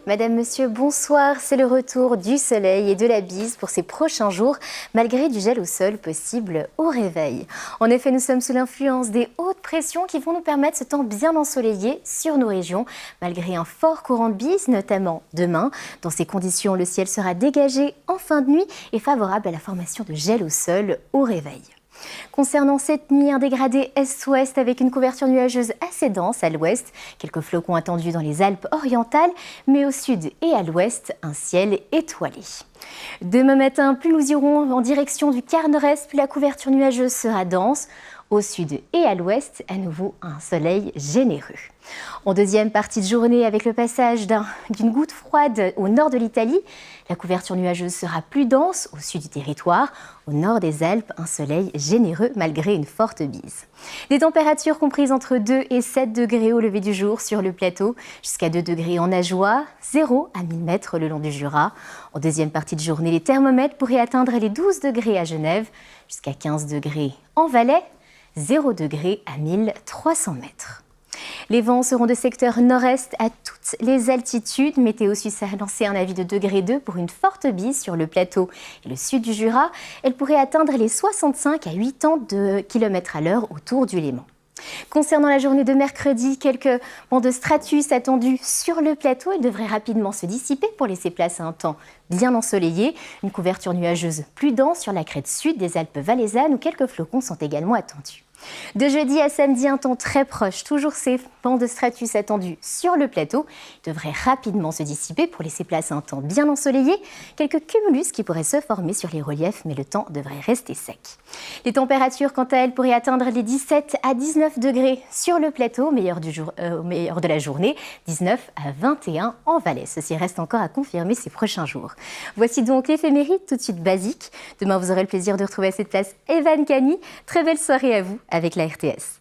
Madame, Monsieur, bonsoir. C'est le retour du soleil et de la bise pour ces prochains jours, malgré du gel au sol possible au réveil. En effet, nous sommes sous l'influence des hautes pressions qui vont nous permettre ce temps bien ensoleillé sur nos régions, malgré un fort courant de bise, notamment demain. Dans ces conditions, le ciel sera dégagé en fin de nuit et favorable à la formation de gel au sol au réveil. Concernant cette nuit, un dégradé est-ouest avec une couverture nuageuse assez dense à l'ouest. Quelques flocons attendus dans les Alpes orientales, mais au sud et à l'ouest, un ciel étoilé. Demain matin, plus nous irons en direction du quart nord-est, plus la couverture nuageuse sera dense. Au sud et à l'ouest, à nouveau un soleil généreux. En deuxième partie de journée, avec le passage d'une goutte froide au nord de l'Italie, la couverture nuageuse sera plus dense au sud du territoire. Au nord des Alpes, un soleil généreux malgré une forte bise. Des températures comprises entre 2 et 7 degrés au lever du jour sur le plateau, jusqu'à 2 degrés en Ajoie, 0 à 1000 mètres le long du Jura. En deuxième partie de journée, les thermomètres pourraient atteindre les 12 degrés à Genève, jusqu'à 15 degrés en Valais, 0 degrés à 1300 mètres. Les vents seront de secteur nord-est à toutes les altitudes. Météo Suisse a lancé un avis de degré 2 pour une forte bise sur le plateau et le sud du Jura. Elle pourrait atteindre les 65 à 80 km à l'heure autour du Léman. Concernant la journée de mercredi, quelques bancs de stratus attendus sur le plateau. Ils devraient rapidement se dissiper pour laisser place à un temps bien ensoleillé. Une couverture nuageuse plus dense sur la crête sud des Alpes valaisannes où quelques flocons sont également attendus. De jeudi à samedi, un temps très proche. Toujours ces bancs de stratus attendus sur le plateau. Ils devraient rapidement se dissiper pour laisser place à un temps bien ensoleillé. Quelques cumulus qui pourraient se former sur les reliefs, mais le temps devrait rester sec. Les températures, quant à elles, pourraient atteindre les 17 à 19 degrés sur le plateau, au meilleur de la journée, 19 à 21 en Valais. Ceci reste encore à confirmer ces prochains jours. Voici donc l'éphéméride tout de suite basique. Demain, vous aurez le plaisir de retrouver à cette place Evan Cani. Très belle soirée à vous avec la RTS.